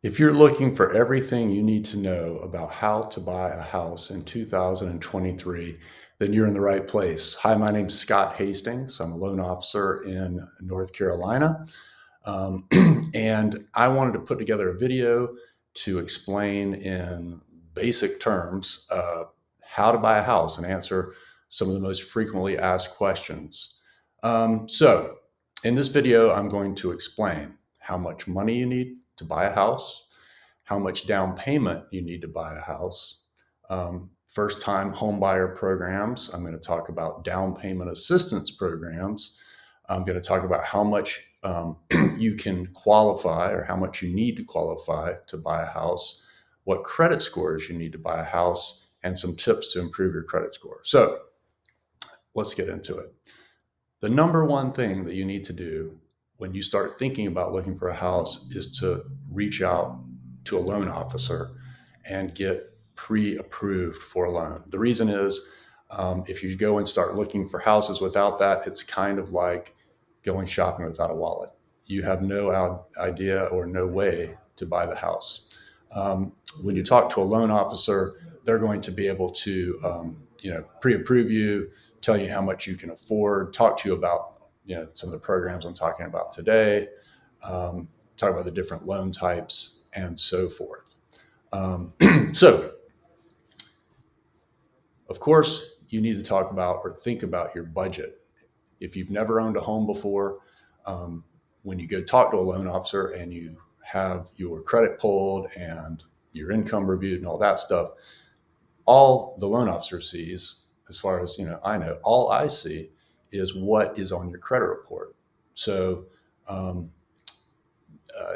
If you're looking for everything you need to know about how to buy a house in 2023, then you're in the right place. Hi, my name's Scott Hastings. I'm a loan officer in North Carolina. Um, and I wanted to put together a video to explain in basic terms how to buy a house and answer some of the most frequently asked questions. So, in this video, I'm going to explain how much money you need to buy a house, how much down payment you need to buy a house, first time home buyer programs. I'm going to talk about down payment assistance programs. I'm going to talk about how much you can qualify or how much you need to qualify to buy a house, what credit scores you need to buy a house, and some tips to improve your credit score. So let's get into it. The number one thing that you need to do when you start thinking about looking for a house is to reach out to a loan officer and get pre-approved for a loan. The reason is if you go and start looking for houses without that, it's kind of like going shopping without a wallet. You have no idea or no way to buy the house. When you talk to a loan officer, they're going to be able to pre-approve you, tell you how much you can afford, talk to you about some of the programs I'm talking about today, talk about the different loan types and so forth. So, of course, you need to talk about or think about your budget. If you've never owned a home before, when you go talk to a loan officer and you have your credit pulled and your income reviewed and all that stuff, all the loan officer sees, as far as I know, all I see is what is on your credit report. So um, uh,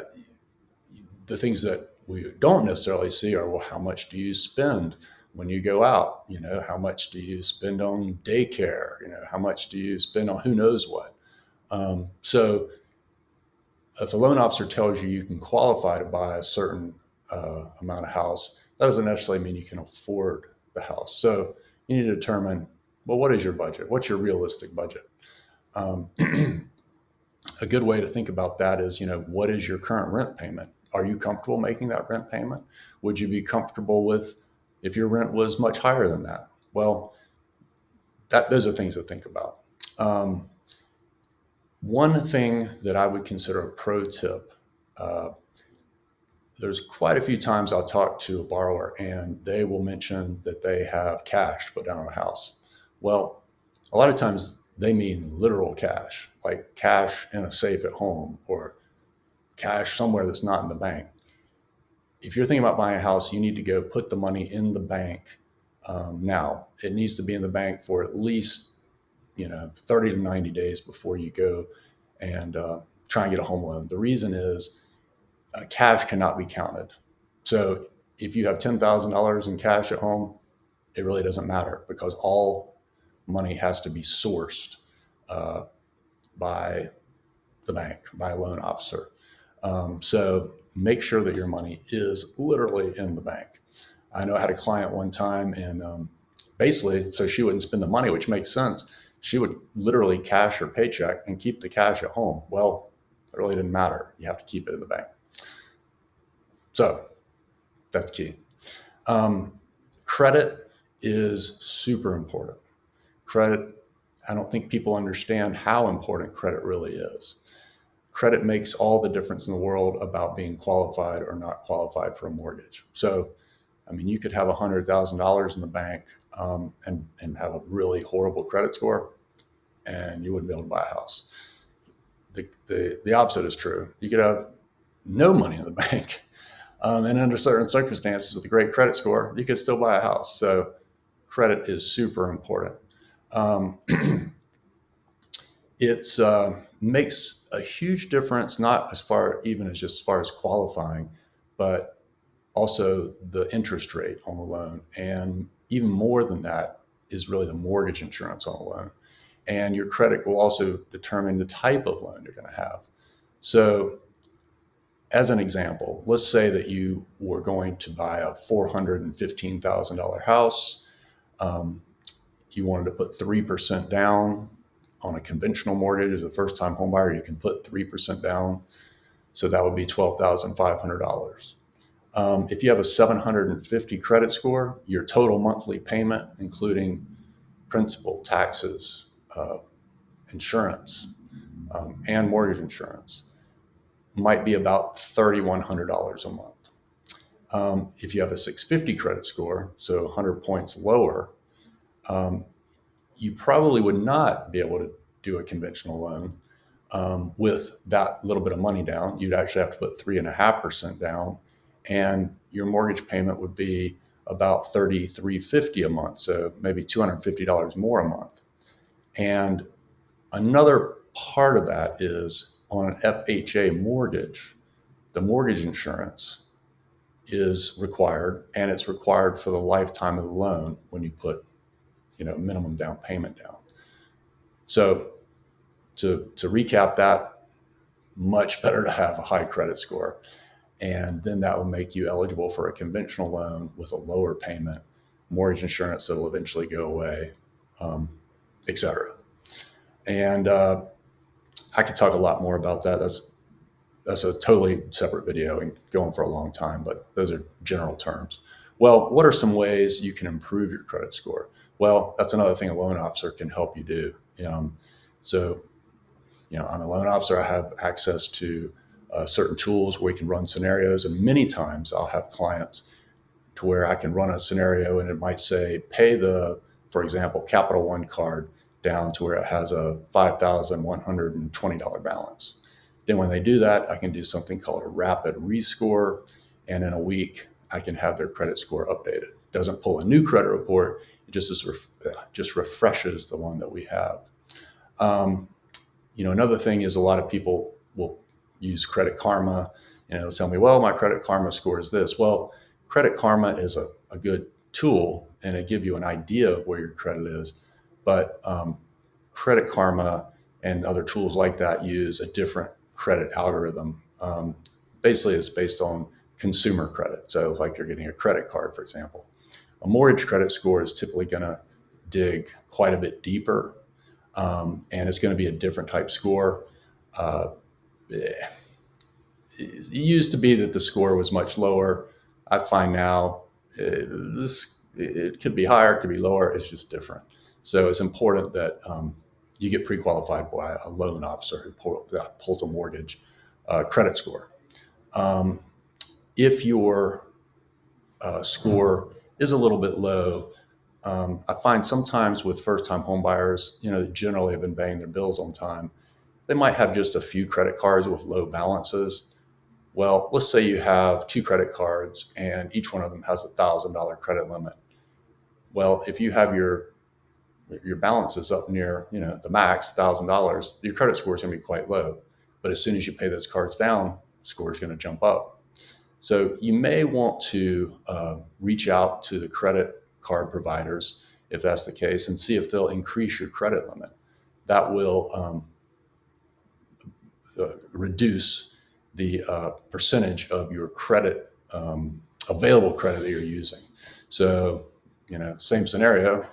the things that we don't necessarily see are, well, how much do you spend when you go out? How much do you spend on daycare? How much do you spend on who knows what? So if a loan officer tells you you can qualify to buy a certain amount of house, that doesn't necessarily mean you can afford the house. So you need to determine, well, what is your budget? What's your realistic budget? Um, a good way to think about that is, what is your current rent payment? Are you comfortable making that rent payment? Would you be comfortable with if your rent was much higher than that? Well, those are things to think about. One thing that I would consider a pro tip, uh, there's quite a few times I'll talk to a borrower and they will mention that they have cash to put down on a house. Well, a lot of times they mean literal cash, like cash in a safe at home or cash somewhere that's not in the bank. If you're thinking about buying a house, you need to go put the money in the bank. Now, it needs to be in the bank for at least 30 to 90 days before you go and try and get a home loan. The reason is cash cannot be counted. So if you have $10,000 in cash at home, it really doesn't matter because all money has to be sourced uh, by the bank, by a loan officer. So make sure that your money is literally in the bank. I know I had a client one time, and basically, so she wouldn't spend the money, which makes sense. She would literally cash her paycheck and keep the cash at home. Well, it really didn't matter. You have to keep it in the bank. So that's key. Um, Credit is super important. Credit, I don't think people understand how important credit really is. Credit makes all the difference in the world about being qualified or not qualified for a mortgage. So, I mean, you could have $100,000 in the bank and have a really horrible credit score, and you wouldn't be able to buy a house. The opposite is true. You could have no money in the bank, and under certain circumstances, with a great credit score, you could still buy a house. So, credit is super important. Um, it's makes a huge difference, not as far even as just as far as qualifying, but also the interest rate on the loan. And even more than that is really the mortgage insurance on the loan. And your credit will also determine the type of loan you're going to have. So, as an example, let's say that you were going to buy a $415,000 house. Um, you wanted to put 3% down on a conventional mortgage. As a first time home buyer, you can put 3% down. So that would be $12,500. If you have a 750 credit score, your total monthly payment, including principal, taxes, insurance, and mortgage insurance, might be about $3,100 a month. If you have a 650 credit score, so 100 points lower, you probably would not be able to do a conventional loan with that little bit of money down. You'd actually have to put 3.5% down, and your mortgage payment would be about $3,350 a month, so maybe $250 more a month. And another part of that is on an FHA mortgage, the mortgage insurance is required, and it's required for the lifetime of the loan when you put, minimum down payment down. So to recap that, much better to have a high credit score. And then that will make you eligible for a conventional loan with a lower payment, mortgage insurance that will eventually go away, et cetera. And I could talk a lot more about that. That's a totally separate video and going for a long time, but those are general terms. Well, what are some ways you can improve your credit score? Well, that's another thing a loan officer can help you do. So, I'm a loan officer. I have access to certain tools where we can run scenarios, and many times I'll have clients to where I can run a scenario and it might say, pay the, for example, Capital One card down to where it has a $5,120 balance. Then when they do that, I can do something called a rapid rescore, and in a week I can have their credit score updated. It doesn't pull a new credit report, it just refreshes the one that we have. Another thing is a lot of people will use Credit Karma, and they'll tell me, well, my Credit Karma score is this. Well, Credit Karma is a good tool, and it gives you an idea of where your credit is. But Credit Karma and other tools like that use a different credit algorithm. Basically, it's based on consumer credit. So like you're getting a credit card, for example. A mortgage credit score is typically going to dig quite a bit deeper, and it's going to be a different type score. It used to be that the score was much lower. I find now it could be higher, it could be lower. It's just different. So it's important that you get pre-qualified by a loan officer who pulls a mortgage credit score. If your score is a little bit low, I find sometimes with first-time home buyers, generally have been paying their bills on time. They might have just a few credit cards with low balances. Well, let's say you have 2 credit cards and each one of them has $1,000 credit limit. Well, if you have your balances up near, the max, $1,000, your credit score is going to be quite low. But as soon as you pay those cards down, score is going to jump up. So you may want to reach out to the credit card providers, if that's the case, and see if they'll increase your credit limit. That will reduce the percentage of your credit, available credit that you're using. So, same scenario.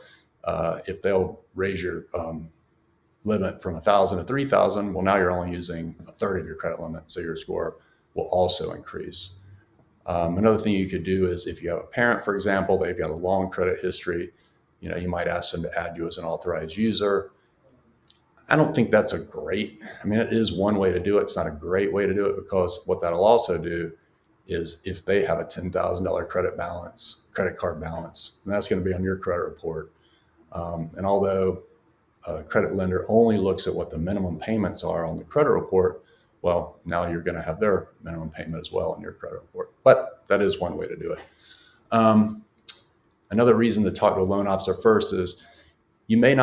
If they'll raise your limit from 1,000 to 3,000, well, now you're only using a third of your credit limit, so your score will also increase. Another thing you could do is if you have a parent, for example, they've got a long credit history, you might ask them to add you as an authorized user. I don't think that's it is one way to do it. It's not a great way to do it, because what that'll also do is if they have a $10,000 credit card balance, and that's going to be on your credit report. And although a credit lender only looks at what the minimum payments are on the credit report, well, now you're going to have their minimum payment as well on your credit report. But that is one way to do it. Another reason to talk to a loan officer first is it may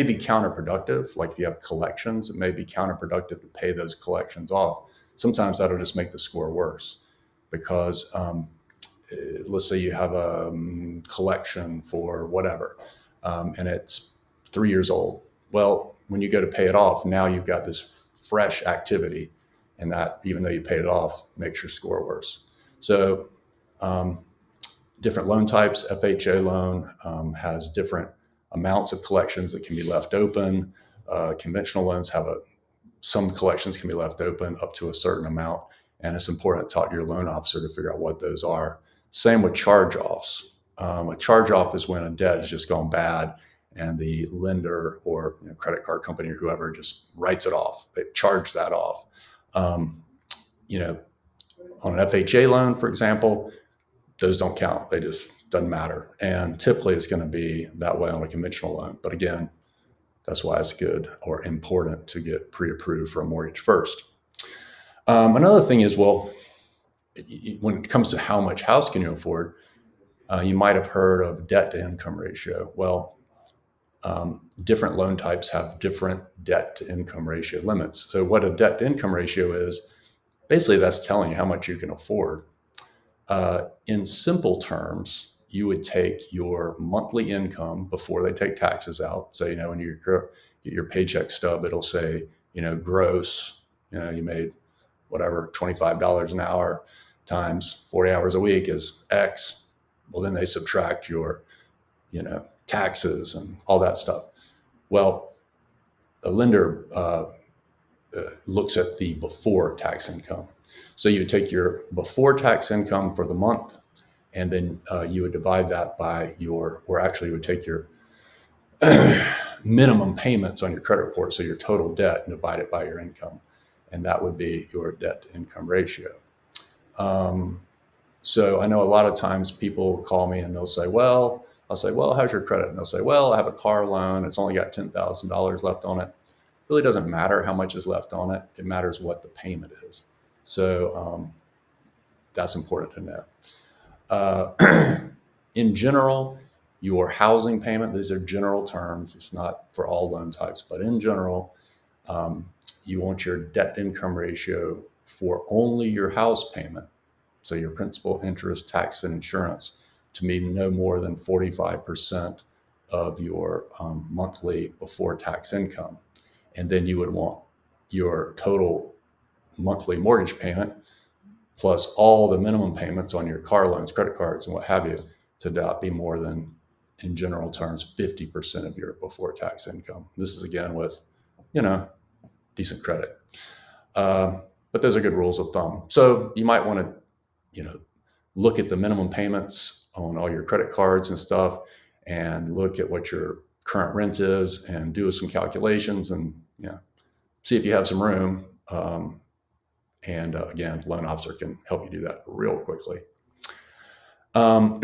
be counterproductive. Like if you have collections, it may be counterproductive to pay those collections off. Sometimes that'll just make the score worse, because let's say you have a collection for whatever, and it's 3 years old. Well, when you go to pay it off, now you've got this fresh activity, and that, even though you paid it off, makes your score worse. So different loan types. FHA loan has different amounts of collections that can be left open. Conventional loans have a some collections can be left open up to a certain amount, and it's important to talk to your loan officer to figure out what those are. Same with charge-offs. A charge-off is when a debt has just gone bad and the lender or credit card company or whoever just writes it off. They charge that off. You know, on an FHA loan, for example, those don't count. They just doesn't matter. And typically it's going to be that way on a conventional loan. But again, that's why it's good or important to get pre-approved for a mortgage first. Another thing is, well, when it comes to how much house can you afford, you might have heard of debt to income ratio. Well, different loan types have different debt to income ratio limits. So what a debt to income ratio is, basically that's telling you how much you can afford. In simple terms, you would take your monthly income before they take taxes out. So, when you get your paycheck stub, it'll say, gross, you made whatever, $25 an hour times 40 hours a week is X. Well, then they subtract your, taxes and all that stuff. Well, a lender looks at the before tax income. So you would take your before tax income for the month, and then you would divide that by you would take your minimum payments on your credit report, so your total debt, and divide it by your income. And that would be your debt to income ratio. So I know a lot of times people call me and they'll say, well, I'll say, well, how's your credit? And they'll say, well, I have a car loan. It's only got $10,000 left on it. It really doesn't matter how much is left on it. It matters what the payment is. So that's important to know. In general, your housing payment, these are general terms. It's not for all loan types, but in general, you want your debt income ratio for only your house payment, so your principal, interest, tax, and insurance, to be no more than 45% of your monthly before tax income. And then you would want your total monthly mortgage payment plus all the minimum payments on your car loans, credit cards, and what have you, to not be more than, in general terms, 50% of your before tax income. This is again with, decent credit. But those are good rules of thumb. So you might want to, look at the minimum payments on all your credit cards and stuff, and look at what your current rent is, and do some calculations, and see if you have some room. And again, loan officer can help you do that real quickly. Some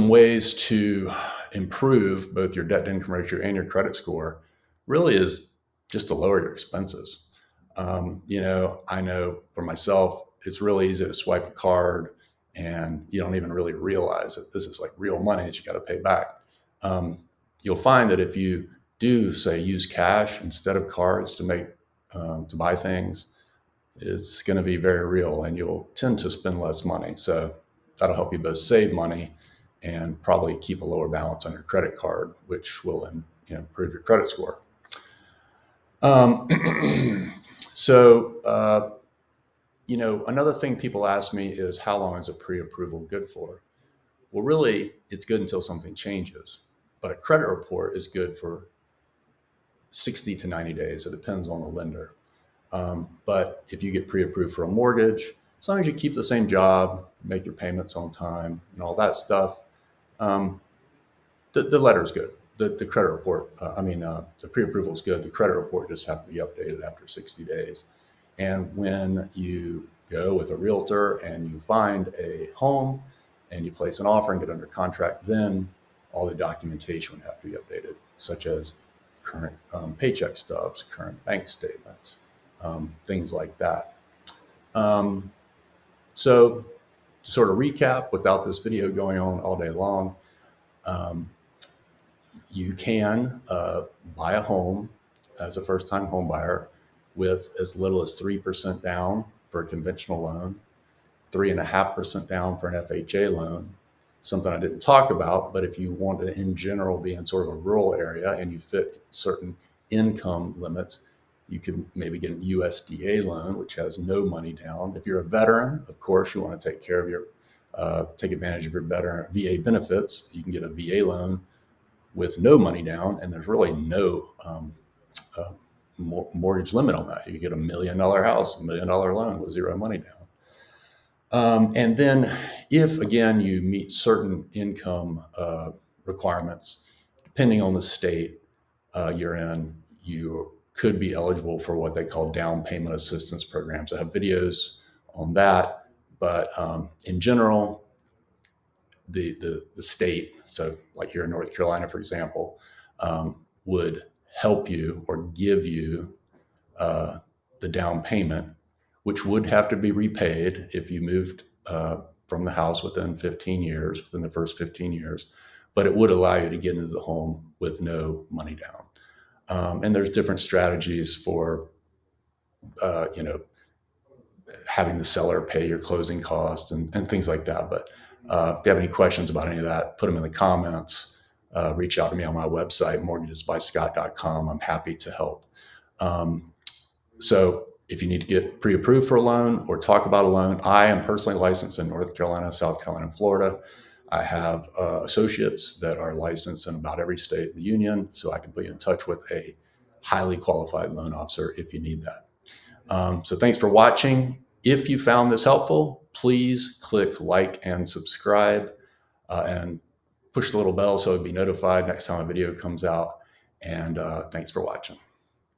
ways to improve both your debt to income ratio and your credit score really is just to lower your expenses. I know for myself, it's really easy to swipe a card and you don't even really realize that this is like real money that you got to pay back. You'll find that if you do, say, use cash instead of cards to buy things, it's going to be very real, and you'll tend to spend less money. So that'll help you both save money and probably keep a lower balance on your credit card, which will improve your credit score. Another thing people ask me is, how long is a pre-approval good for? Well, really, it's good until something changes. But a credit report is good for 60 to 90 days. It depends on the lender. But if you get pre-approved for a mortgage, as long as you keep the same job, make your payments on time, and all that stuff, the letter is good. The credit report, the pre-approval is good. The credit report just has to be updated after 60 days. And when you go with a realtor and you find a home and you place an offer and get under contract, then all the documentation would have to be updated, such as current paycheck stubs, current bank statements, things like that. So to sort of recap, without this video going on all day long, you can buy a home as a first-time home buyer with as little as 3% down for a conventional loan, 3.5% down for an FHA loan. Something I didn't talk about, but if you want to, in general, be in sort of a rural area and you fit certain income limits, you can maybe get an USDA loan, which has no money down. If you're a veteran, of course, you want to take care of take advantage of your veteran VA benefits. You can get a VA loan with no money down, and there's really no mortgage limit on that. You get $1 million house, $1 million loan with zero money down. And then if, again, you meet certain income requirements, depending on the state you're in, you could be eligible for what they call down payment assistance programs. I have videos on that, but in general, the state, so like here in North Carolina, for example, would help you or give you the down payment, which would have to be repaid if you moved from the house within the first 15 years, but it would allow you to get into the home with no money down. And there's different strategies for, having the seller pay your closing costs and things like that. But if you have any questions about any of that, put them in the comments. Reach out to me on my website, mortgagesbyscott.com. I'm happy to help. So if you need to get pre-approved for a loan or talk about a loan, I am personally licensed in North Carolina, South Carolina, and Florida. I have associates that are licensed in about every state in the union, so I can put you in touch with a highly qualified loan officer if you need that. So thanks for watching. If you found this helpful, please click like and subscribe and push the little bell so it'll be notified next time a video comes out. And thanks for watching.